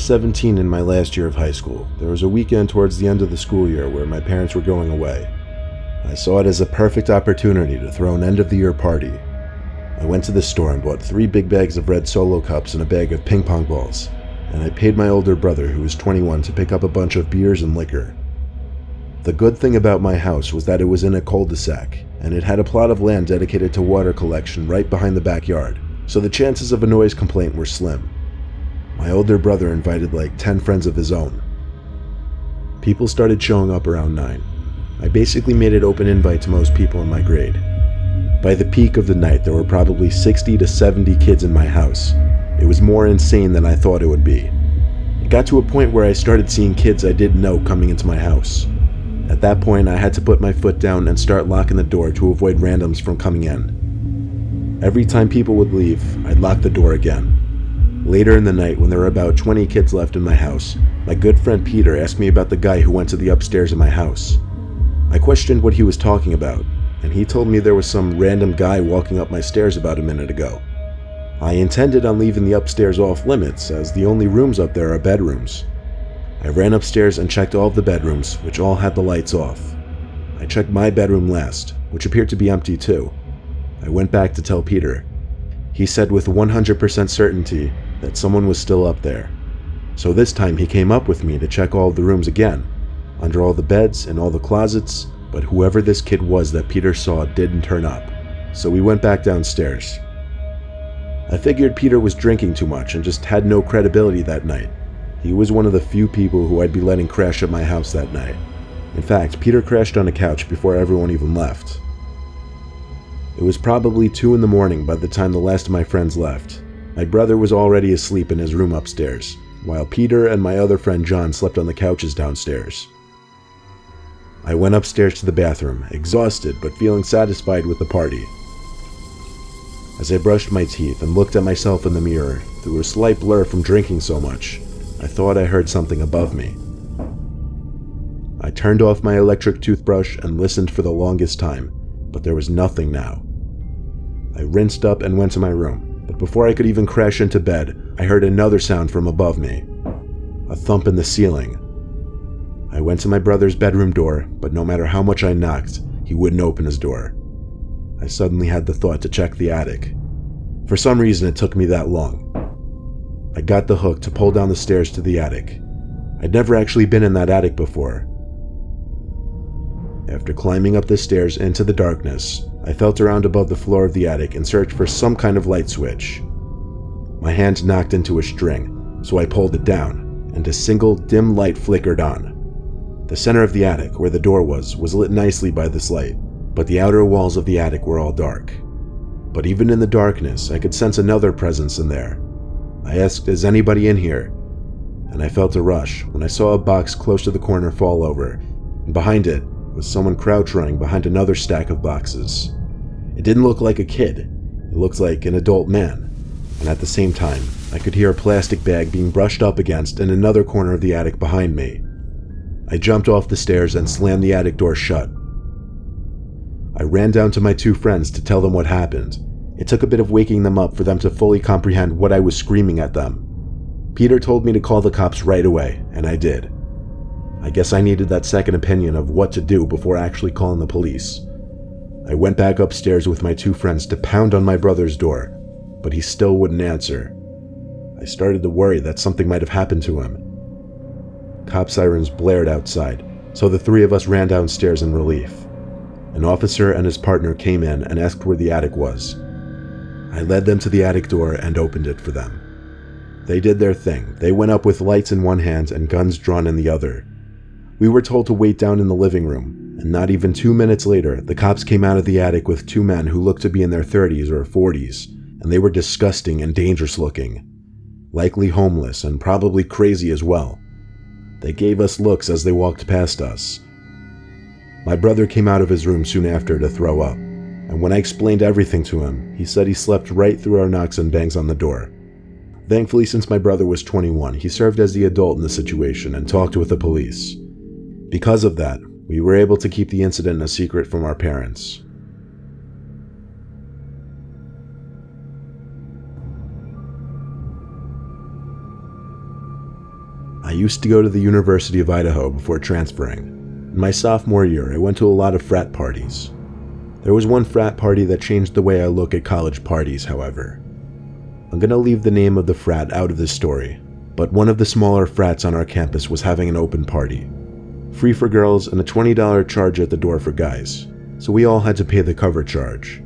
17 in my last year of high school. There was a weekend towards the end of the school year where my parents were going away. I saw it as a perfect opportunity to throw an end-of-the-year party. I went to the store and bought 3 big bags of red Solo cups and a bag of ping pong balls, and I paid my older brother, who was 21, to pick up a bunch of beers and liquor. The good thing about my house was that it was in a cul-de-sac, and it had a plot of land dedicated to water collection right behind the backyard, so the chances of a noise complaint were slim. My older brother invited like 10 friends of his own. People started showing up around 9. I basically made it open invite to most people in my grade. By the peak of the night, there were probably 60 to 70 kids in my house. It was more insane than I thought it would be. It got to a point where I started seeing kids I didn't know coming into my house. At that point, I had to put my foot down and start locking the door to avoid randoms from coming in. Every time people would leave, I'd lock the door again. Later in the night, when there were about 20 kids left in my house, my good friend Peter asked me about the guy who went to the upstairs of my house. I questioned what he was talking about, and he told me there was some random guy walking up my stairs about a minute ago. I intended on leaving the upstairs off limits, as the only rooms up there are bedrooms. I ran upstairs and checked all of the bedrooms, which all had the lights off. I checked my bedroom last, which appeared to be empty too. I went back to tell Peter. He said with 100% certainty that someone was still up there. So this time he came up with me to check all of the rooms again, under all the beds and all the closets, but whoever this kid was that Peter saw didn't turn up, so we went back downstairs. I figured Peter was drinking too much and just had no credibility that night. He was one of the few people who I'd be letting crash at my house that night. In fact, Peter crashed on a couch before everyone even left. It was probably 2 in the morning by the time the last of my friends left. My brother was already asleep in his room upstairs, while Peter and my other friend John slept on the couches downstairs. I went upstairs to the bathroom, exhausted but feeling satisfied with the party. As I brushed my teeth and looked at myself in the mirror, through a slight blur from drinking so much, I thought I heard something above me. I turned off my electric toothbrush and listened for the longest time, but there was nothing now. I rinsed up and went to my room, but before I could even crash into bed, I heard another sound from above me. A thump in the ceiling. I went to my brother's bedroom door, but no matter how much I knocked, he wouldn't open his door. I suddenly had the thought to check the attic. For some reason, it took me that long. I got the hook to pull down the stairs to the attic. I'd never actually been in that attic before. After climbing up the stairs into the darkness, I felt around above the floor of the attic and searched for some kind of light switch. My hand knocked into a string, so I pulled it down, and a single dim light flickered on. The center of the attic, where the door was lit nicely by this light, but the outer walls of the attic were all dark. But even in the darkness, I could sense another presence in there. I asked, "Is anybody in here?" And I felt a rush when I saw a box close to the corner fall over, and behind it was someone crouch running behind another stack of boxes. It didn't look like a kid, it looked like an adult man, and at the same time, I could hear a plastic bag being brushed up against in another corner of the attic behind me. I jumped off the stairs and slammed the attic door shut. I ran down to my 2 friends to tell them what happened. It took a bit of waking them up for them to fully comprehend what I was screaming at them. Peter told me to call the cops right away, and I did. I guess I needed that second opinion of what to do before actually calling the police. I went back upstairs with my 2 friends to pound on my brother's door, but he still wouldn't answer. I started to worry that something might have happened to him. Cop sirens blared outside, so the 3 of us ran downstairs in relief. An officer and his partner came in and asked where the attic was. I led them to the attic door and opened it for them. They did their thing. They went up with lights in one hand and guns drawn in the other. We were told to wait down in the living room, and not even 2 minutes later, the cops came out of the attic with 2 men who looked to be in their 30s or 40s, and they were disgusting and dangerous looking. Likely homeless and probably crazy as well. They gave us looks as they walked past us. My brother came out of his room soon after to throw up, and when I explained everything to him, he said he slept right through our knocks and bangs on the door. Thankfully, since my brother was 21, he served as the adult in the situation and talked with the police. Because of that, we were able to keep the incident a secret from our parents. I used to go to the University of Idaho before transferring. In my sophomore year, I went to a lot of frat parties. There was one frat party that changed the way I look at college parties, however. I'm gonna leave the name of the frat out of this story, but one of the smaller frats on our campus was having an open party. Free for girls and a $20 charge at the door for guys, so we all had to pay the cover charge.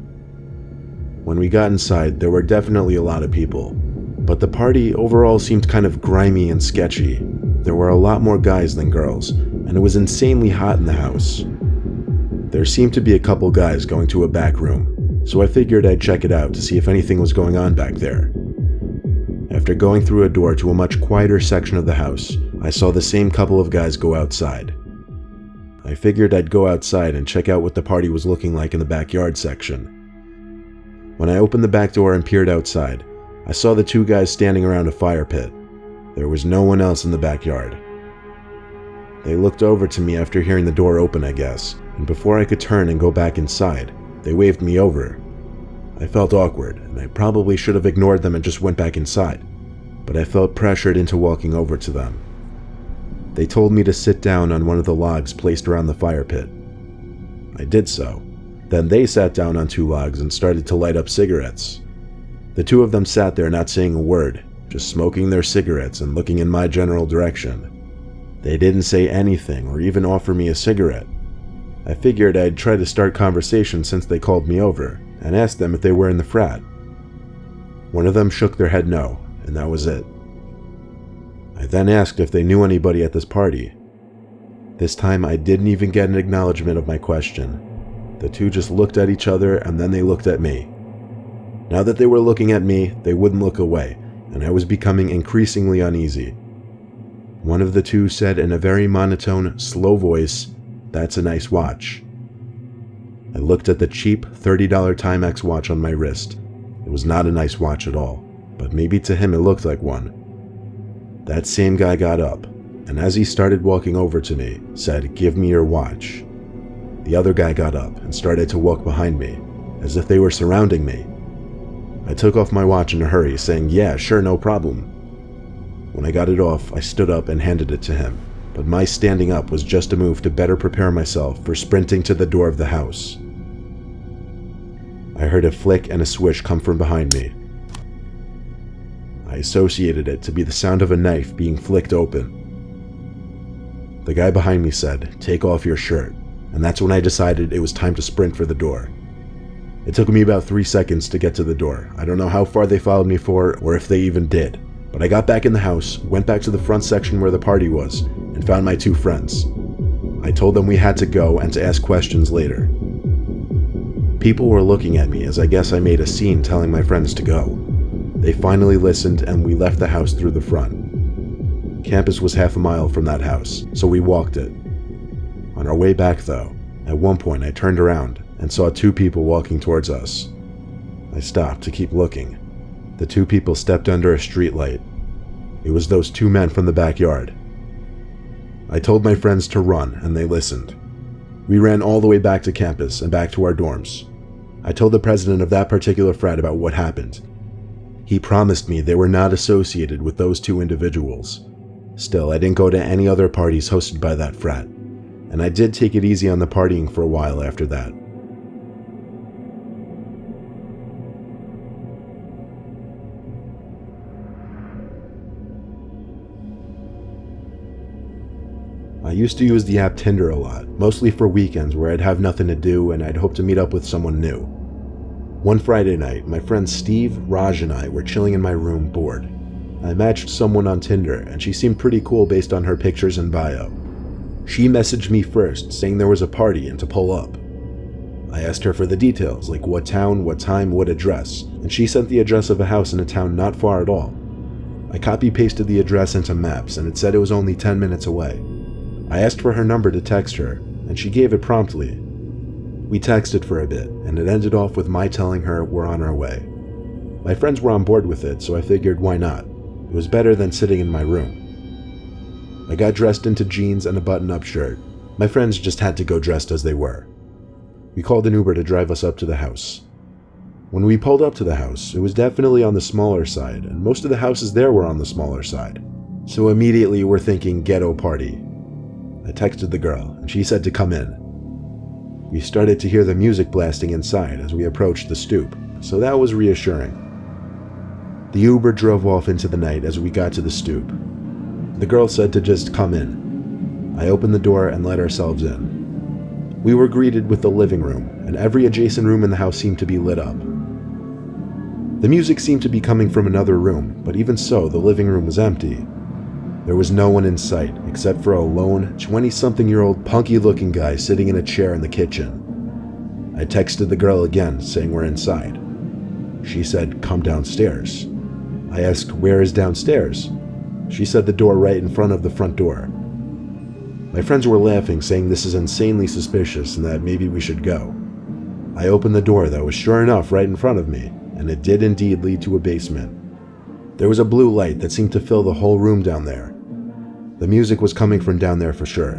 When we got inside, there were definitely a lot of people, but the party overall seemed kind of grimy and sketchy. There were a lot more guys than girls, and it was insanely hot in the house. There seemed to be a couple guys going to a back room, so I figured I'd check it out to see if anything was going on back there. After going through a door to a much quieter section of the house, I saw the same couple of guys go outside. I figured I'd go outside and check out what the party was looking like in the backyard section. When I opened the back door and peered outside, I saw the two guys standing around a fire pit. There was no one else in the backyard. They looked over to me after hearing the door open, I guess, and before I could turn and go back inside, they waved me over. I felt awkward, and I probably should have ignored them and just went back inside, but I felt pressured into walking over to them. They told me to sit down on one of the logs placed around the fire pit. I did so. Then they sat down on two logs and started to light up cigarettes. The two of them sat there not saying a word, just smoking their cigarettes and looking in my general direction. They didn't say anything or even offer me a cigarette. I figured I'd try to start conversation since they called me over, and asked them if they were in the frat. One of them shook their head no, and that was it. I then asked if they knew anybody at this party. This time I didn't even get an acknowledgement of my question. The two just looked at each other and then they looked at me. Now that they were looking at me, they wouldn't look away, and I was becoming increasingly uneasy. One of the two said in a very monotone, slow voice, "That's a nice watch." I looked at the cheap $30 Timex watch on my wrist. It was not a nice watch at all, but maybe to him it looked like one. That same guy got up, and as he started walking over to me, said, "Give me your watch." The other guy got up and started to walk behind me, as if they were surrounding me. I took off my watch in a hurry, saying, "Yeah, sure, no problem." When I got it off, I stood up and handed it to him, but my standing up was just a move to better prepare myself for sprinting to the door of the house. I heard a flick and a swish come from behind me. I associated it to be the sound of a knife being flicked open. The guy behind me said, "Take off your shirt," and that's when I decided it was time to sprint for the door. It took me about 3 seconds to get to the door. I don't know how far they followed me for, or if they even did, but I got back in the house, went back to the front section where the party was, and found my two friends. I told them we had to go and to ask questions later. People were looking at me as I guess I made a scene telling my friends to go. They finally listened and we left the house through the front. Campus was half a mile from that house, so we walked it. On our way back though, at one point I turned around and saw two people walking towards us. I stopped to keep looking. The two people stepped under a streetlight. It was those two men from the backyard. I told my friends to run and they listened. We ran all the way back to campus and back to our dorms. I told the president of that particular frat about what happened. He promised me they were not associated with those two individuals. Still, I didn't go to any other parties hosted by that frat, and I did take it easy on the partying for a while after that. I used to use the app Tinder a lot, mostly for weekends where I'd have nothing to do and I'd hope to meet up with someone new. One Friday night, my friends Steve, Raj, and I were chilling in my room bored. I matched someone on Tinder and she seemed pretty cool based on her pictures and bio. She messaged me first saying there was a party and to pull up. I asked her for the details, like what town, what time, what address, and she sent the address of a house in a town not far at all. I copy-pasted the address into Maps and it said it was only 10 minutes away. I asked for her number to text her, and she gave it promptly. We texted for a bit, and it ended off with my telling her we're on our way. My friends were on board with it, so I figured why not? It was better than sitting in my room. I got dressed into jeans and a button-up shirt. My friends just had to go dressed as they were. We called an Uber to drive us up to the house. When we pulled up to the house, it was definitely on the smaller side, and most of the houses there were on the smaller side. So immediately we're thinking ghetto party. I texted the girl, and she said to come in. We started to hear the music blasting inside as we approached the stoop, so that was reassuring. The Uber drove off into the night as we got to the stoop. The girl said to just come in. I opened the door and let ourselves in. We were greeted with the living room, and every adjacent room in the house seemed to be lit up. The music seemed to be coming from another room, but even so, the living room was empty. There was no one in sight, except for a lone, 20-something-year-old punky-looking guy sitting in a chair in the kitchen. I texted the girl again, saying we're inside. She said, come downstairs. I asked, where is downstairs? She said the door right in front of the front door. My friends were laughing, saying this is insanely suspicious and that maybe we should go. I opened the door that was sure enough right in front of me, and it did indeed lead to a basement. There was a blue light that seemed to fill the whole room down there. The music was coming from down there for sure.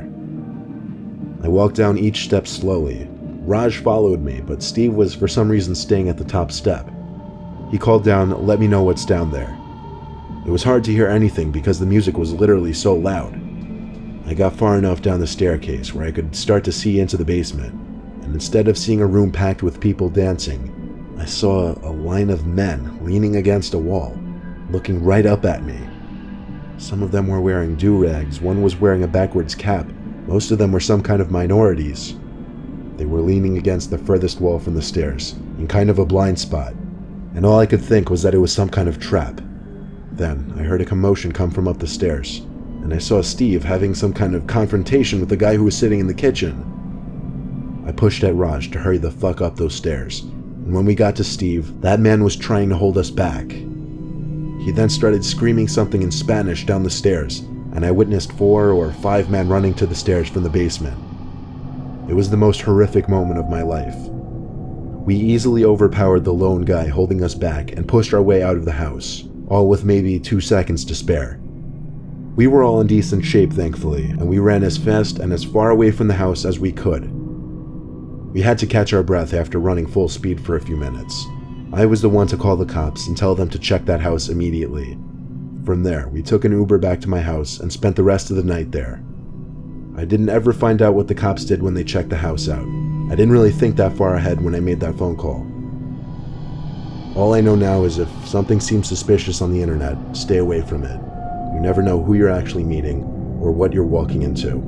I walked down each step slowly. Raj followed me, but Steve was for some reason staying at the top step. He called down, let me know what's down there. It was hard to hear anything because the music was literally so loud. I got far enough down the staircase where I could start to see into the basement, and instead of seeing a room packed with people dancing, I saw a line of men leaning against a wall, looking right up at me. Some of them were wearing do-rags, one was wearing a backwards cap, most of them were some kind of minorities. They were leaning against the furthest wall from the stairs, in kind of a blind spot, and all I could think was that it was some kind of trap. Then I heard a commotion come from up the stairs, and I saw Steve having some kind of confrontation with the guy who was sitting in the kitchen. I pushed at Raj to hurry the fuck up those stairs, and when we got to Steve, that man was trying to hold us back. He then started screaming something in Spanish down the stairs, and I witnessed 4 or 5 men running to the stairs from the basement. It was the most horrific moment of my life. We easily overpowered the lone guy holding us back and pushed our way out of the house, all with maybe 2 seconds to spare. We were all in decent shape, thankfully, and we ran as fast and as far away from the house as we could. We had to catch our breath after running full speed for a few minutes. I was the one to call the cops and tell them to check that house immediately. From there, we took an Uber back to my house and spent the rest of the night there. I didn't ever find out what the cops did when they checked the house out. I didn't really think that far ahead when I made that phone call. All I know now is if something seems suspicious on the internet, stay away from it. You never know who you're actually meeting or what you're walking into.